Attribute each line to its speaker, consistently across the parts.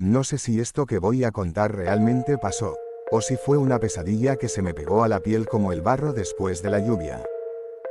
Speaker 1: No sé si esto que voy a contar realmente pasó, o si fue una pesadilla que se me pegó a la piel como el barro después de la lluvia.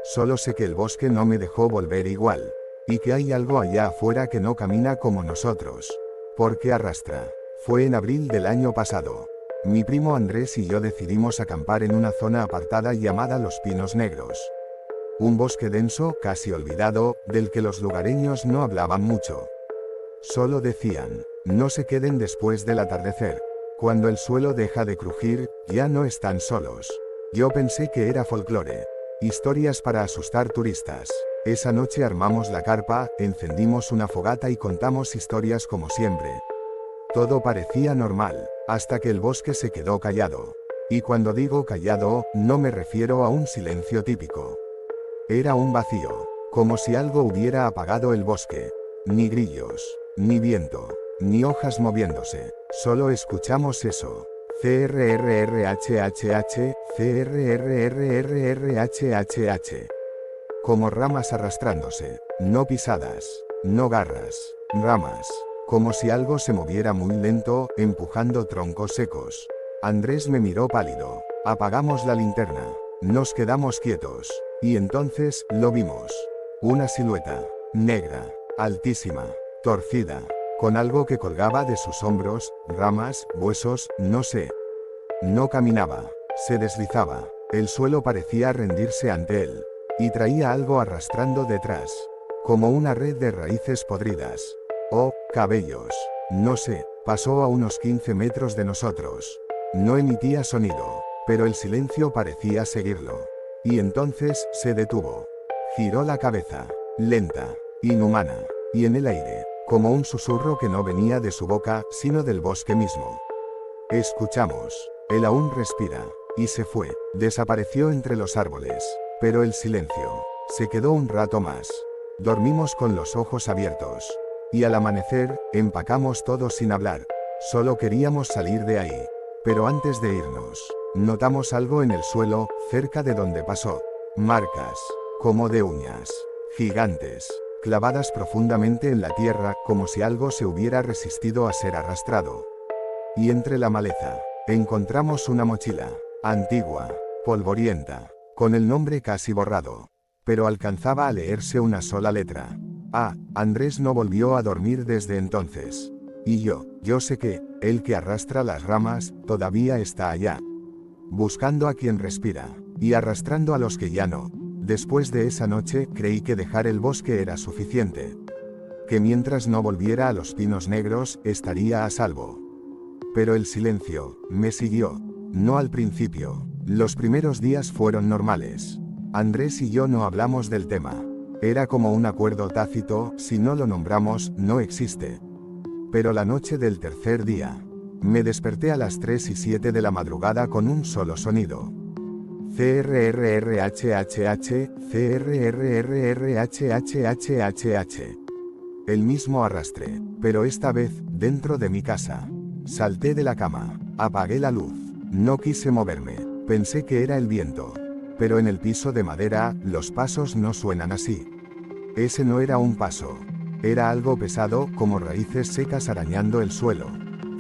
Speaker 1: Solo sé que el bosque no me dejó volver igual, y que hay algo allá afuera que no camina como nosotros. Porque arrastra. Fue en abril del año pasado. Mi primo Andrés y yo decidimos acampar en una zona apartada llamada Los Pinos Negros. Un bosque denso, casi olvidado, del que los lugareños no hablaban mucho. Solo decían, no se queden después del atardecer. Cuando el suelo deja de crujir, ya no están solos. Yo pensé que era folclore. Historias para asustar turistas. Esa noche armamos la carpa, encendimos una fogata y contamos historias como siempre. Todo parecía normal, hasta que el bosque se quedó callado. Y cuando digo callado, no me refiero a un silencio típico. Era un vacío, como si algo hubiera apagado el bosque. Ni grillos, ni viento, ni hojas moviéndose. Solo escuchamos eso. CRRRHHH, CRRRRRHHH. Como ramas arrastrándose, no pisadas, no garras, ramas. Como si algo se moviera muy lento, empujando troncos secos. Andrés me miró pálido. Apagamos la linterna. Nos quedamos quietos. Y entonces, lo vimos. Una silueta. Negra. Altísima. Torcida. Con algo que colgaba de sus hombros, ramas, huesos, no sé. No caminaba. Se deslizaba. El suelo parecía rendirse ante él. Y traía algo arrastrando detrás. Como una red de raíces podridas. Oh, cabellos. No sé, pasó a unos 15 metros de nosotros. No emitía sonido, pero el silencio parecía seguirlo. Y entonces, se detuvo. Giró la cabeza, lenta, inhumana, y en el aire, como un susurro que no venía de su boca, sino del bosque mismo. Escuchamos. Él aún respira. Y se fue. Desapareció entre los árboles. Pero el silencio. Se quedó un rato más. Dormimos con los ojos abiertos. Y al amanecer, empacamos todo sin hablar. Solo queríamos salir de ahí. Pero antes de irnos, notamos algo en el suelo, cerca de donde pasó. Marcas, como de uñas, gigantes, clavadas profundamente en la tierra, como si algo se hubiera resistido a ser arrastrado. Y entre la maleza, encontramos una mochila, antigua, polvorienta, con el nombre casi borrado. Pero alcanzaba a leerse una sola letra. Andrés no volvió a dormir desde entonces. Y yo sé que, el que arrastra las ramas, todavía está allá. Buscando a quien respira, y arrastrando a los que ya no. Después de esa noche, creí que dejar el bosque era suficiente. Que mientras no volviera a Los Pinos Negros, estaría a salvo. Pero el silencio, me siguió. No al principio. Los primeros días fueron normales. Andrés y yo no hablamos del tema. Era como un acuerdo tácito, si no lo nombramos, no existe. Pero la noche del tercer día, me desperté a las 3 y 7 de la madrugada con un solo sonido. CRRRHHH, CRRRRHHHH. El mismo arrastre, pero esta vez, dentro de mi casa. Salté de la cama, apagué la luz, no quise moverme, pensé que era el viento. Pero en el piso de madera, los pasos no suenan así. Ese no era un paso. Era algo pesado, como raíces secas arañando el suelo.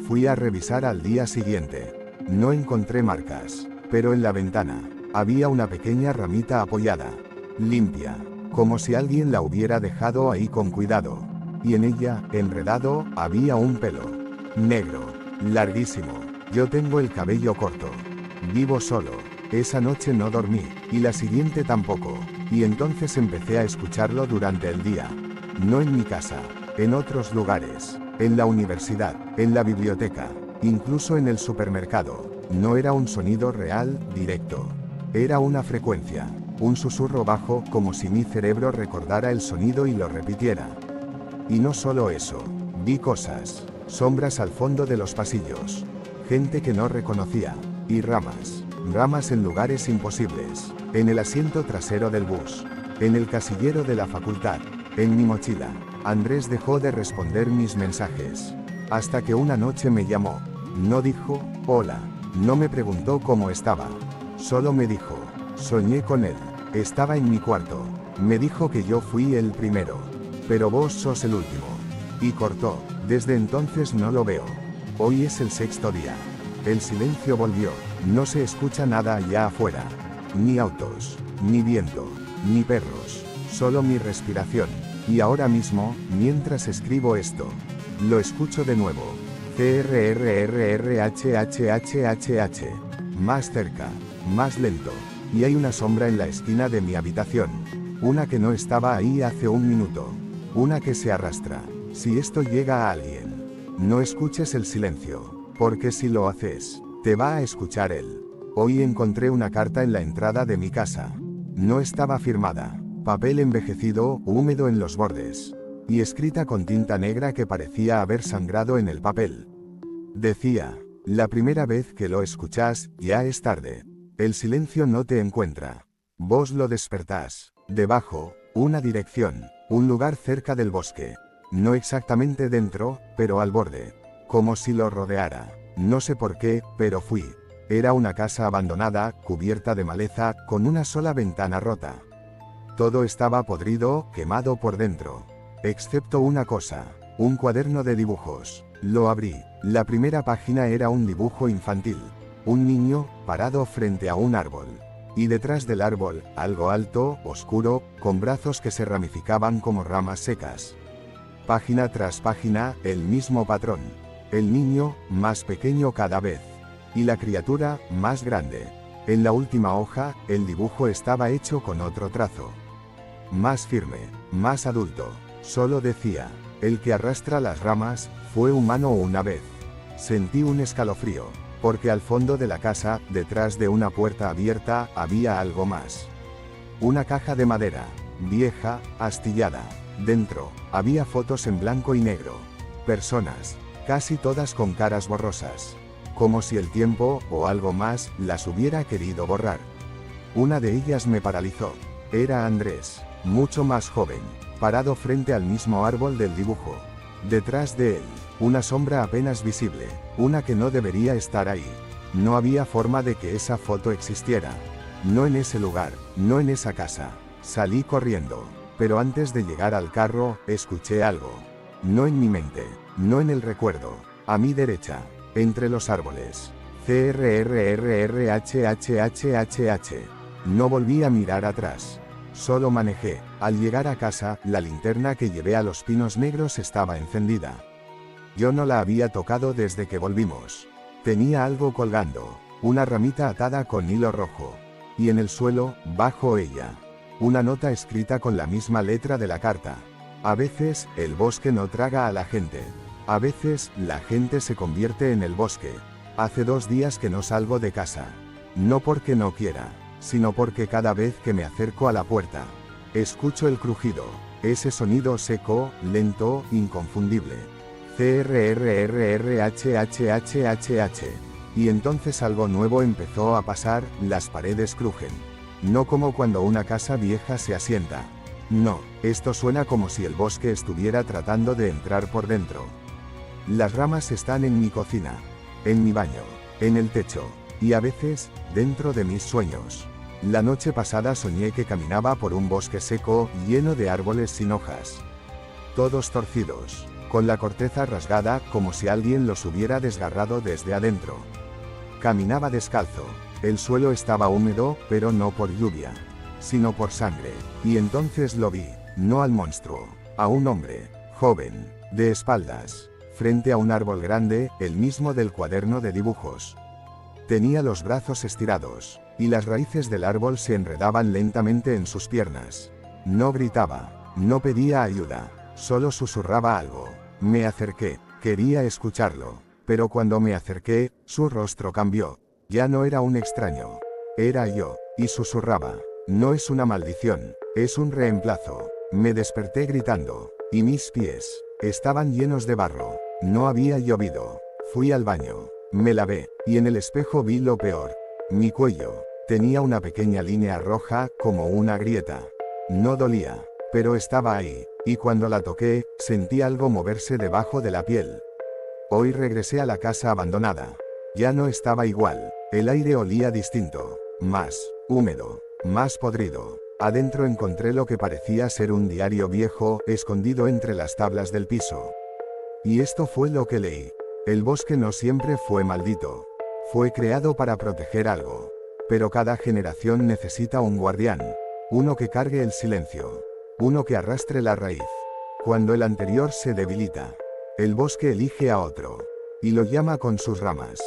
Speaker 1: Fui a revisar al día siguiente. No encontré marcas. Pero en la ventana, había una pequeña ramita apoyada. Limpia. Como si alguien la hubiera dejado ahí con cuidado. Y en ella, enredado, había un pelo. Negro. Larguísimo. Yo tengo el cabello corto. Vivo solo. Esa noche no dormí, y la siguiente tampoco, y entonces empecé a escucharlo durante el día. No en mi casa, en otros lugares, en la universidad, en la biblioteca, incluso en el supermercado. No era un sonido real, directo. Era una frecuencia, un susurro bajo, como si mi cerebro recordara el sonido y lo repitiera. Y no solo eso, vi cosas, sombras al fondo de los pasillos, gente que no reconocía, y ramas. Ramas en lugares imposibles, en el asiento trasero del bus, en el casillero de la facultad, en mi mochila. Andrés dejó de responder mis mensajes, hasta que una noche me llamó. No dijo, hola, no me preguntó cómo estaba, solo me dijo, soñé con él, estaba en mi cuarto, me dijo que yo fui el primero, pero vos sos el último. Y cortó. Desde entonces no lo veo. Hoy es el 6º día. El silencio volvió. No se escucha nada allá afuera. Ni autos, ni viento, ni perros. Solo mi respiración. Y ahora mismo, mientras escribo esto, lo escucho de nuevo. CRRRRHHHHH. Más cerca, más lento. Y hay una sombra en la esquina de mi habitación. Una que no estaba ahí hace un minuto. Una que se arrastra. Si esto llega a alguien, no escuches el silencio, porque si lo haces, te va a escuchar él. Hoy encontré una carta en la entrada de mi casa. No estaba firmada. Papel envejecido, húmedo en los bordes. Y escrita con tinta negra que parecía haber sangrado en el papel. Decía: la primera vez que lo escuchás, ya es tarde. El silencio no te encuentra. Vos lo despertás. Debajo, una dirección, un lugar cerca del bosque. No exactamente dentro, pero al borde. Como si lo rodeara. No sé por qué, pero fui. Era una casa abandonada, cubierta de maleza, con una sola ventana rota. Todo estaba podrido, quemado por dentro. Excepto una cosa. Un cuaderno de dibujos. Lo abrí. La primera página era un dibujo infantil. Un niño, parado frente a un árbol. Y detrás del árbol, algo alto, oscuro, con brazos que se ramificaban como ramas secas. Página tras página, el mismo patrón. El niño, más pequeño cada vez. Y la criatura, más grande. En la última hoja, el dibujo estaba hecho con otro trazo. Más firme, más adulto. Solo decía: el que arrastra las ramas, fue humano una vez. Sentí un escalofrío, porque al fondo de la casa, detrás de una puerta abierta, había algo más. Una caja de madera, vieja, astillada. Dentro, había fotos en blanco y negro. Personas, casi todas con caras borrosas. Como si el tiempo, o algo más, las hubiera querido borrar. Una de ellas me paralizó. Era Andrés, mucho más joven, parado frente al mismo árbol del dibujo. Detrás de él, una sombra apenas visible, una que no debería estar ahí. No había forma de que esa foto existiera. No en ese lugar, no en esa casa. Salí corriendo. Pero antes de llegar al carro, escuché algo. No en mi mente, no en el recuerdo. A mi derecha, entre los árboles. CRRRRHHHHH. No volví a mirar atrás. Solo manejé. Al llegar a casa, la linterna que llevé a los pinos negros estaba encendida. Yo no la había tocado desde que volvimos. Tenía algo colgando. Una ramita atada con hilo rojo. Y en el suelo, bajo ella, una nota escrita con la misma letra de la carta. A veces, el bosque no traga a la gente. A veces, la gente se convierte en el bosque. Hace 2 días que no salgo de casa. No porque no quiera, sino porque cada vez que me acerco a la puerta, escucho el crujido. Ese sonido seco, lento, inconfundible. CRRRRHHHHH. Y entonces algo nuevo empezó a pasar, las paredes crujen. No como cuando una casa vieja se asienta. No, esto suena como si el bosque estuviera tratando de entrar por dentro. Las ramas están en mi cocina, en mi baño, en el techo, y a veces, dentro de mis sueños. La noche pasada soñé que caminaba por un bosque seco, lleno de árboles sin hojas. Todos torcidos, con la corteza rasgada, como si alguien los hubiera desgarrado desde adentro. Caminaba descalzo. El suelo estaba húmedo, pero no por lluvia, sino por sangre. Y entonces lo vi, no al monstruo, a un hombre, joven, de espaldas, frente a un árbol grande, el mismo del cuaderno de dibujos. Tenía los brazos estirados, y las raíces del árbol se enredaban lentamente en sus piernas. No gritaba, no pedía ayuda, solo susurraba algo. Me acerqué, quería escucharlo, pero cuando me acerqué, su rostro cambió. Ya no era un extraño. Era yo, y susurraba. No es una maldición, es un reemplazo. Me desperté gritando, y mis pies estaban llenos de barro. No había llovido. Fui al baño, me lavé, y en el espejo vi lo peor. Mi cuello tenía una pequeña línea roja, como una grieta. No dolía, pero estaba ahí, y cuando la toqué, sentí algo moverse debajo de la piel. Hoy regresé a la casa abandonada. Ya no estaba igual. El aire olía distinto, más húmedo, más podrido. Adentro encontré lo que parecía ser un diario viejo, escondido entre las tablas del piso. Y esto fue lo que leí. El bosque no siempre fue maldito. Fue creado para proteger algo. Pero cada generación necesita un guardián. Uno que cargue el silencio. Uno que arrastre la raíz. Cuando el anterior se debilita, el bosque elige a otro. Y lo llama con sus ramas.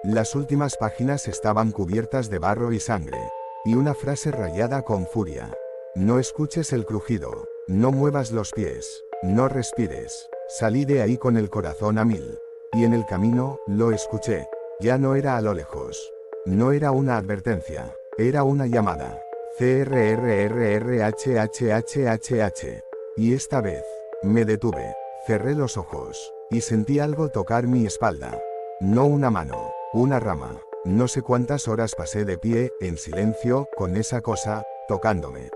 Speaker 1: Las últimas páginas estaban cubiertas de barro y sangre. Y una frase rayada con furia. No escuches el crujido. No muevas los pies. No respires. Salí de ahí con el corazón a mil. Y en el camino, lo escuché. Ya no era a lo lejos. No era una advertencia. Era una llamada. CRRRRHHHHH. Y esta vez, me detuve. Cerré los ojos. Y sentí algo tocar mi espalda. No una mano. Una rama. No sé cuántas horas pasé de pie, en silencio, con esa cosa, tocándome.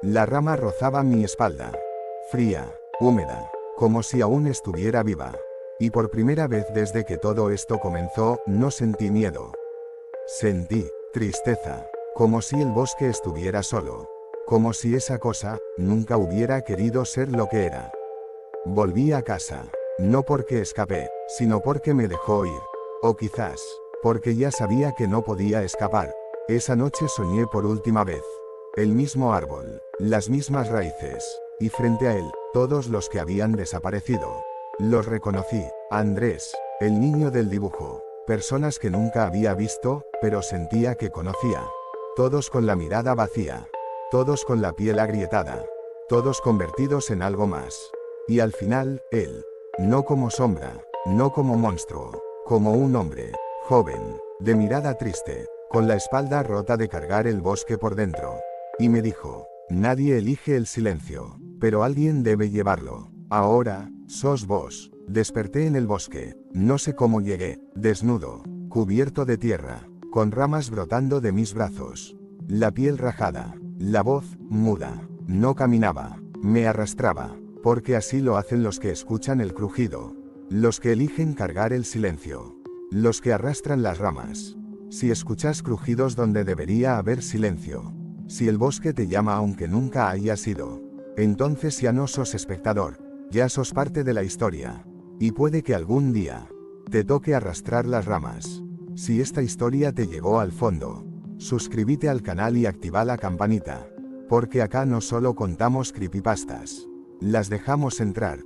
Speaker 1: La rama rozaba mi espalda. Fría, húmeda, como si aún estuviera viva. Y por primera vez desde que todo esto comenzó, no sentí miedo. Sentí tristeza, como si el bosque estuviera solo. Como si esa cosa, nunca hubiera querido ser lo que era. Volví a casa. No porque escapé, sino porque me dejó ir. O quizás, porque ya sabía que no podía escapar. Esa noche soñé por última vez. El mismo árbol, las mismas raíces, y frente a él, todos los que habían desaparecido. Los reconocí. Andrés, el niño del dibujo. Personas que nunca había visto, pero sentía que conocía. Todos con la mirada vacía. Todos con la piel agrietada. Todos convertidos en algo más. Y al final, él. No como sombra, no como monstruo. Como un hombre, joven, de mirada triste, con la espalda rota de cargar el bosque por dentro. Y me dijo, nadie elige el silencio, pero alguien debe llevarlo. Ahora, sos vos. Desperté en el bosque, no sé cómo llegué, desnudo, cubierto de tierra, con ramas brotando de mis brazos. La piel rajada, la voz, muda. No caminaba, me arrastraba, porque así lo hacen los que escuchan el crujido. Los que eligen cargar el silencio. Los que arrastran las ramas. Si escuchas crujidos donde debería haber silencio. Si el bosque te llama aunque nunca haya sido. Entonces ya no sos espectador. Ya sos parte de la historia. Y puede que algún día te toque arrastrar las ramas. Si esta historia te llegó al fondo, suscríbete al canal y activa la campanita. Porque acá no solo contamos creepypastas. Las dejamos entrar.